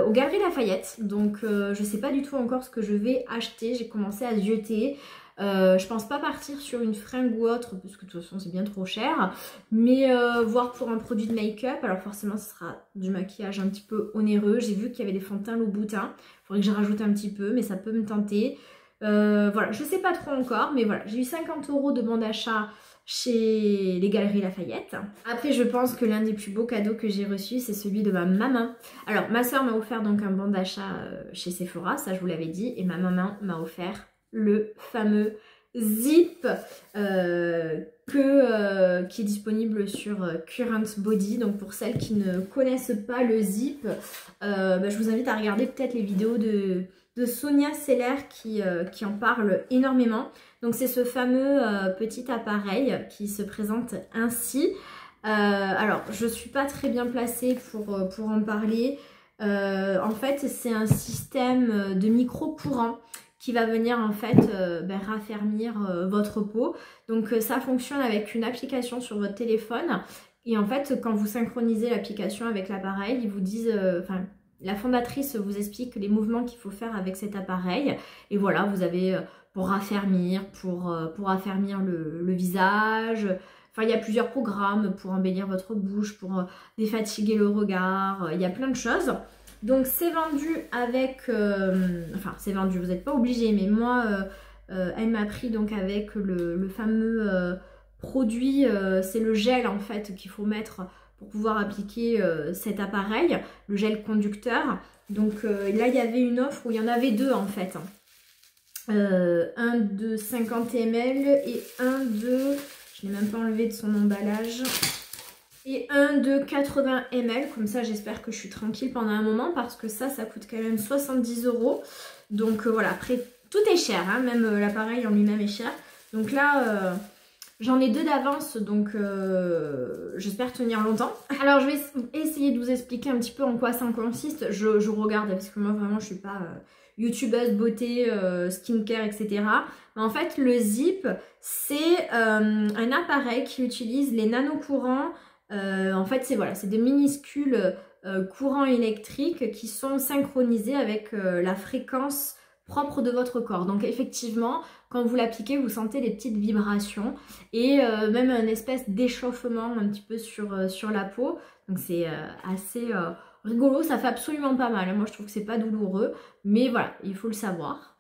aux Galeries Lafayette. Donc je sais pas du tout encore ce que je vais acheter, j'ai commencé à zioter. Je pense pas partir sur une fringue ou autre parce que de toute façon c'est bien trop cher, mais voir pour un produit de make-up. Alors forcément ce sera du maquillage un petit peu onéreux. J'ai vu qu'il y avait des fonds de teint Louboutin, il faudrait que je rajoute un petit peu, mais ça peut me tenter. Voilà, je sais pas trop encore, mais voilà, j'ai eu 50 € de bon d'achat chez les Galeries Lafayette. Après je pense que l'un des plus beaux cadeaux que j'ai reçu c'est celui de ma maman. Alors ma soeur m'a offert donc un bon d'achat chez Sephora, ça je vous l'avais dit, et ma maman m'a offert le fameux zip qui est disponible sur Current Body. Donc pour celles qui ne connaissent pas le zip, je vous invite à regarder peut-être les vidéos de Sonia Seller qui en parle énormément. Donc c'est ce fameux petit appareil qui se présente ainsi. Alors je suis pas très bien placée pour en parler. En fait c'est un système de micro-courant qui va venir en fait raffermir votre peau. Donc ça fonctionne avec une application sur votre téléphone. Et en fait quand vous synchronisez l'application avec l'appareil, ils vous disent... la fondatrice vous explique les mouvements qu'il faut faire avec cet appareil. Et voilà, vous avez pour raffermir, pour affermir le visage. Enfin, il y a plusieurs programmes pour embellir votre bouche, pour défatiguer le regard. Il y a plein de choses. Donc c'est vendu avec... c'est vendu, vous n'êtes pas obligé, mais moi, elle m'a pris donc avec le fameux produit, c'est le gel en fait qu'il faut mettre pour pouvoir appliquer cet appareil, le gel conducteur. Donc là il y avait une offre où il y en avait 2 en fait. un de 50 ml et un de, je n'ai même pas enlevé de son emballage, et un de 80 ml. Comme ça, j'espère que je suis tranquille pendant un moment parce que ça coûte quand même 70 €. Donc voilà, après, tout est cher, hein, même l'appareil en lui-même est cher. Donc là, j'en ai 2 d'avance, donc j'espère tenir longtemps. Alors, je vais essayer de vous expliquer un petit peu en quoi ça consiste. Je regarde, parce que moi, vraiment, je suis pas youtubeuse beauté, skincare, etc. Mais en fait, le Zip, c'est un appareil qui utilise les nanocourants. En fait, c'est des minuscules courants électriques qui sont synchronisés avec la fréquence propre de votre corps. Donc effectivement, quand vous l'appliquez, vous sentez des petites vibrations et même un espèce d'échauffement un petit peu sur la peau. Donc c'est assez rigolo, ça fait absolument pas mal. Moi je trouve que c'est pas douloureux, mais voilà, il faut le savoir.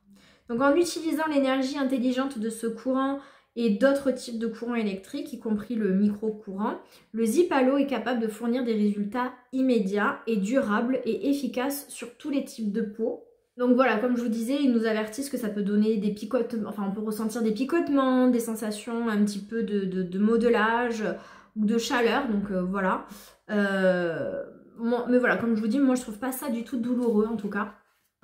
Donc en utilisant l'énergie intelligente de ce courant et d'autres types de courants électriques, y compris le micro-courant, le Zip Halo est capable de fournir des résultats immédiats et durables et efficaces sur tous les types de peau. Donc voilà, comme je vous disais, ils nous avertissent que ça peut donner des picotements, enfin on peut ressentir des picotements, des sensations un petit peu de modelage ou de chaleur, donc voilà. Mais voilà, comme je vous dis, moi je trouve pas ça du tout douloureux en tout cas.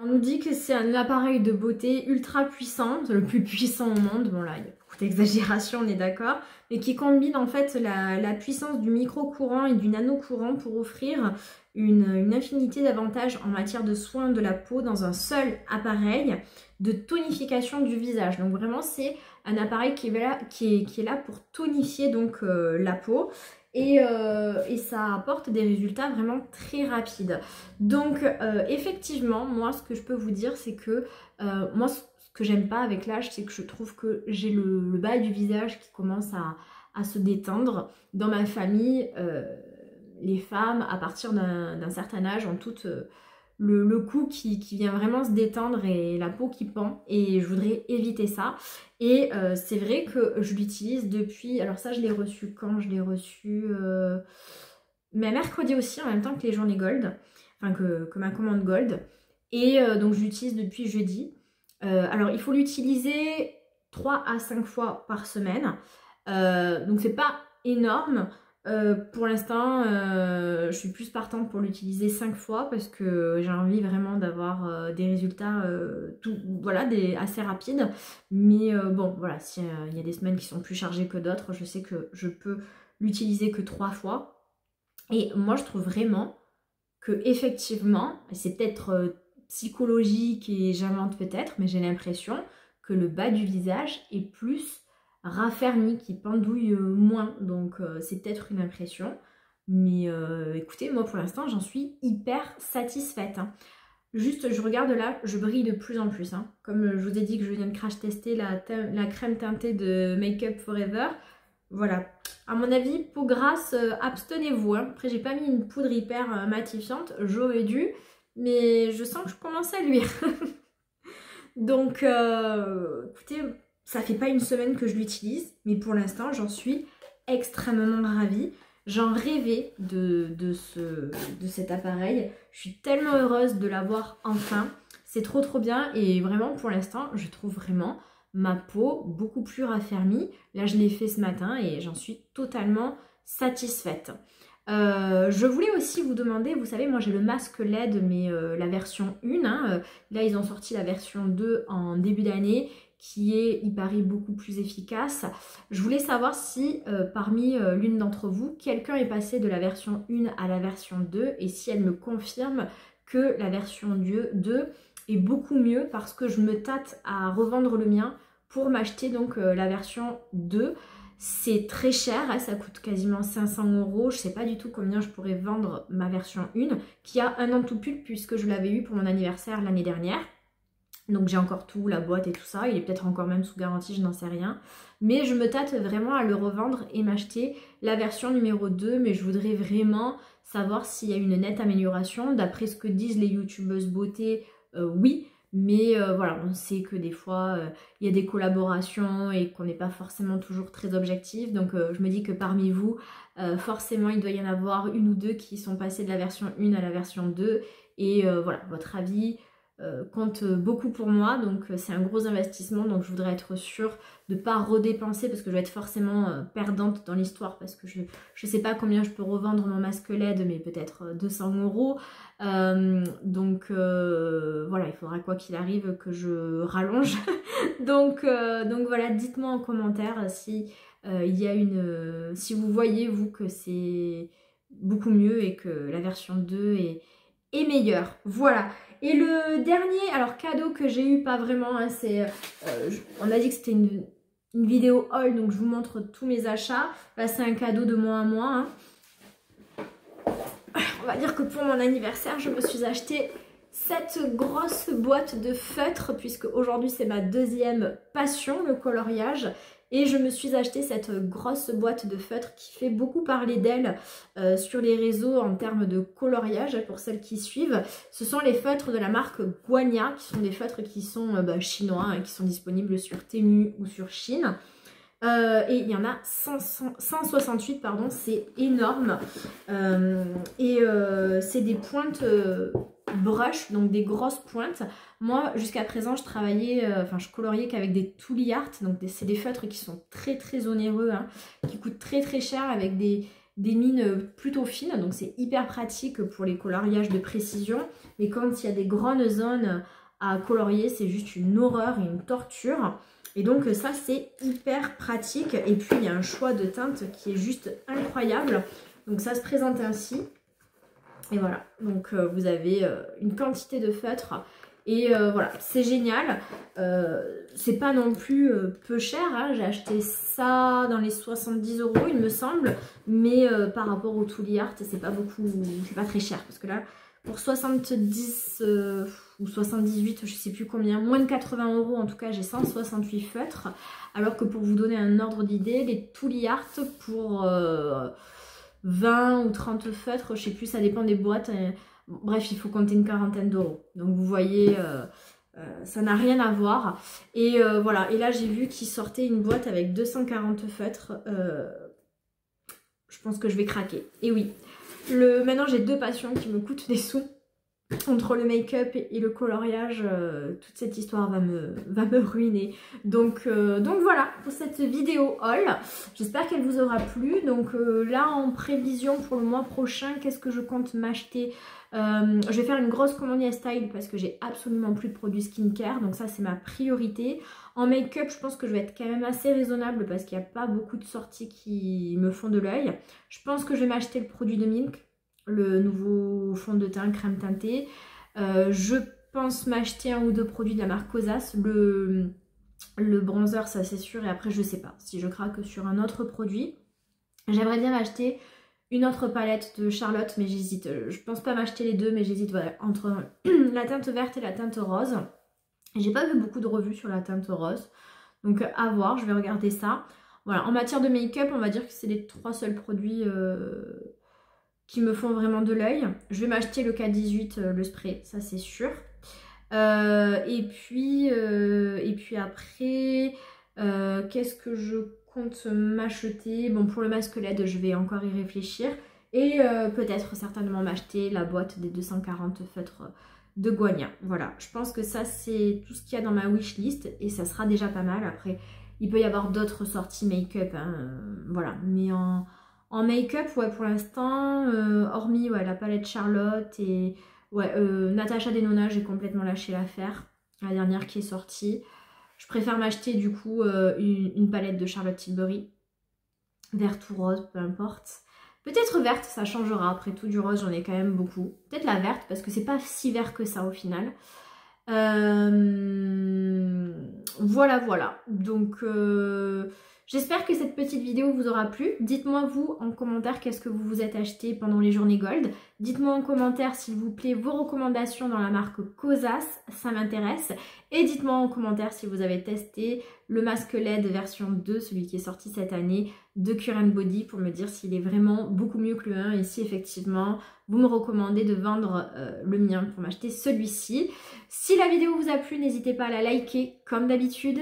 On nous dit que c'est un appareil de beauté ultra puissant, le plus puissant au monde. Bon là, il y a beaucoup d'exagération, on est d'accord. Mais qui combine en fait la puissance du micro-courant et du nano-courant pour offrir une infinité d'avantages en matière de soins de la peau dans un seul appareil de tonification du visage. Donc vraiment, c'est un appareil qui est là pour tonifier donc la peau. Et ça apporte des résultats vraiment très rapides. Donc effectivement, moi ce que je peux vous dire c'est que moi ce que j'aime pas avec l'âge, c'est que je trouve que j'ai le bas du visage qui commence à se détendre. Dans ma famille, les femmes à partir d'un certain âge ont toutes le cou qui vient vraiment se détendre et la peau qui pend, et je voudrais éviter ça. Et c'est vrai que je l'utilise depuis, alors ça je l'ai reçu quand? Je l'ai reçu mais mercredi aussi, en même temps que les journées Gold, enfin que ma commande Gold. Et donc je l'utilise depuis jeudi. Alors il faut l'utiliser 3 à 5 fois par semaine, donc c'est pas énorme. Pour l'instant, je suis plus partante pour l'utiliser 5 fois parce que j'ai envie vraiment d'avoir des résultats assez rapides. Mais bon, voilà, s'il y a des semaines qui sont plus chargées que d'autres, je sais que je peux l'utiliser que 3 fois. Et moi, je trouve vraiment que effectivement, c'est peut-être psychologique et j'invente peut-être, mais j'ai l'impression que le bas du visage est plus raffermi, qui pendouille moins. Donc c'est peut-être une impression, mais écoutez, moi pour l'instant j'en suis hyper satisfaite, hein. Juste, je regarde là, je brille de plus en plus, hein. Comme je vous ai dit que je viens de crash tester la crème teintée de Make Up Forever. Voilà, à mon avis, peau grasse, abstenez-vous, hein. Après, j'ai pas mis une poudre hyper matifiante, j'aurais dû, mais je sens que je commence à luire. Donc, écoutez, ça fait pas une semaine que je l'utilise, mais pour l'instant, j'en suis extrêmement ravie. J'en rêvais de cet appareil. Je suis tellement heureuse de l'avoir enfin. C'est trop trop bien et vraiment, pour l'instant, je trouve vraiment ma peau beaucoup plus raffermie. Là, je l'ai fait ce matin et j'en suis totalement satisfaite. Je voulais aussi vous demander, vous savez, moi j'ai le masque LED, mais la version 1, hein, là ils ont sorti la version 2 en début d'année, qui est, il paraît, beaucoup plus efficace. Je voulais savoir si parmi l'une d'entre vous, quelqu'un est passé de la version 1 à la version 2, et si elle me confirme que la version 2 est beaucoup mieux, parce que je me tâte à revendre le mien pour m'acheter donc la version 2. C'est très cher, hein, ça coûte quasiment 500 €. Je ne sais pas du tout combien je pourrais vendre ma version 1, qui a un an tout pile puisque je l'avais eu pour mon anniversaire l'année dernière. Donc j'ai encore tout, la boîte et tout ça. Il est peut-être encore même sous garantie, je n'en sais rien. Mais je me tâte vraiment à le revendre et m'acheter la version numéro 2. Mais je voudrais vraiment savoir s'il y a une nette amélioration. D'après ce que disent les youtubeuses beauté, oui. Mais voilà, on sait que des fois, il y a des collaborations et qu'on n'est pas forcément toujours très objectif. Donc je me dis que parmi vous, forcément, il doit y en avoir une ou deux qui sont passés de la version 1 à la version 2. Et voilà, votre avis compte beaucoup pour moi, donc c'est un gros investissement, donc je voudrais être sûre de ne pas redépenser parce que je vais être forcément perdante dans l'histoire parce que je ne sais pas combien je peux revendre mon masque LED, mais peut-être 200 €. Donc voilà, il faudra quoi qu'il arrive que je rallonge. donc voilà, dites-moi en commentaire si il y a si vous voyez vous que c'est beaucoup mieux et que la version 2 est meilleure. Voilà. Et le dernier, alors cadeau que j'ai eu, pas vraiment, hein, c'est, on a dit que c'était une vidéo haul, donc je vous montre tous mes achats. Là c'est un cadeau de moi à moi. Hein. On va dire que pour mon anniversaire, je me suis acheté cette grosse boîte de feutres, puisque aujourd'hui c'est ma deuxième passion, le coloriage. Et je me suis acheté cette grosse boîte de feutres qui fait beaucoup parler d'elle sur les réseaux en termes de coloriage pour celles qui suivent. Ce sont les feutres de la marque Guanya, qui sont des feutres qui sont chinois, hein, qui sont disponibles sur Temu ou sur Chine. Et il y en a 168, pardon, c'est énorme. C'est des pointes brush, donc des grosses pointes. Moi, jusqu'à présent, je travaillais, je coloriais qu'avec des Tooly Art, donc c'est des feutres qui sont très très onéreux, hein, qui coûtent très très cher avec des mines plutôt fines, donc c'est hyper pratique pour les coloriages de précision. Mais quand il y a des grandes zones à colorier, c'est juste une horreur et une torture. Et donc ça c'est hyper pratique. Et puis il y a un choix de teintes qui est juste incroyable. Donc ça se présente ainsi. Et voilà, donc vous avez une quantité de feutres. Et voilà, c'est génial. C'est pas non plus peu cher. Hein. J'ai acheté ça dans les 70 € il me semble. Mais par rapport au Tooly Art, c'est pas beaucoup, c'est pas très cher. Parce que là, pour 70 ou 78, je sais plus combien, moins de 80 € en tout cas, j'ai 168 feutres. Alors que pour vous donner un ordre d'idée, les Tooly Art pour 20 ou 30 feutres, je sais plus, ça dépend des boîtes. Bref, il faut compter une quarantaine d'euros. Donc vous voyez, ça n'a rien à voir. Et voilà, et là j'ai vu qu'il sortait une boîte avec 240 feutres. Je pense que je vais craquer. Et oui. Maintenant j'ai deux passions qui me coûtent des sous. Entre le make-up et le coloriage, toute cette histoire va me ruiner. Donc voilà pour cette vidéo haul. J'espère qu'elle vous aura plu. Donc là en prévision pour le mois prochain, qu'est-ce que je compte m'acheter? Je vais faire une grosse commande YesStyle parce que j'ai absolument plus de produits skincare. Donc ça c'est ma priorité. En make-up, je pense que je vais être quand même assez raisonnable parce qu'il n'y a pas beaucoup de sorties qui me font de l'œil. Je pense que je vais m'acheter le produit de Milk, le nouveau fond de teint crème teintée. Je pense m'acheter un ou deux produits de la marque Kosas. Le bronzer, ça c'est sûr. Et après, je sais pas si je craque sur un autre produit. J'aimerais bien m'acheter une autre palette de Charlotte, mais j'hésite. Je pense pas m'acheter les deux, mais j'hésite voilà, entre la teinte verte et la teinte rose. J'ai pas vu beaucoup de revues sur la teinte rose. Donc à voir, je vais regarder ça. Voilà, en matière de make-up, on va dire que c'est les trois seuls produits qui me font vraiment de l'œil. Je vais m'acheter le K18, le spray, ça c'est sûr. Et puis après, qu'est-ce que je compte m'acheter? Bon, pour le masque LED, je vais encore y réfléchir. Et peut-être certainement m'acheter la boîte des 240 feutres de Guanya. Voilà, je pense que ça c'est tout ce qu'il y a dans ma wishlist et ça sera déjà pas mal. Après, il peut y avoir d'autres sorties make-up, hein, voilà. Mais en make-up, ouais, pour l'instant, hormis ouais, la palette Charlotte et ouais, Natasha Denona, j'ai complètement lâché l'affaire. La dernière qui est sortie. Je préfère m'acheter du coup une palette de Charlotte Tilbury. Verte ou rose, peu importe. Peut-être verte, ça changera. Après tout, du rose, j'en ai quand même beaucoup. Peut-être la verte, parce que c'est pas si vert que ça au final. Voilà. Donc, j'espère que cette petite vidéo vous aura plu. Dites-moi vous en commentaire qu'est-ce que vous vous êtes acheté pendant les journées Gold. Dites-moi en commentaire s'il vous plaît vos recommandations dans la marque Kosas, ça m'intéresse. Et dites-moi en commentaire si vous avez testé le masque LED version 2, celui qui est sorti cette année de Cure Body pour me dire s'il est vraiment beaucoup mieux que le 1 et si effectivement vous me recommandez de vendre le mien pour m'acheter celui-ci. Si la vidéo vous a plu, n'hésitez pas à la liker comme d'habitude.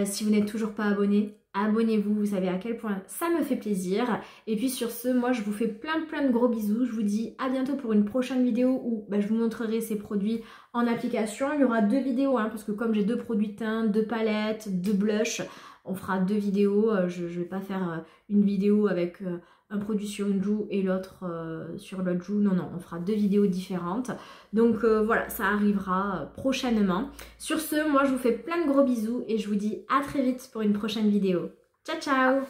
Si vous n'êtes toujours pas abonné, abonnez-vous, vous savez à quel point ça me fait plaisir. Et puis sur ce, moi je vous fais plein de gros bisous. Je vous dis à bientôt pour une prochaine vidéo où je vous montrerai ces produits en application. Il y aura 2 vidéos parce que comme j'ai 2 produits de teint, 2 palettes, 2 blushs, on fera 2 vidéos. Je ne vais pas faire une vidéo avec un produit sur une joue et l'autre sur l'autre joue. Non, on fera 2 vidéos différentes. Donc voilà, ça arrivera prochainement. Sur ce, moi je vous fais plein de gros bisous et je vous dis à très vite pour une prochaine vidéo. Ciao, ciao!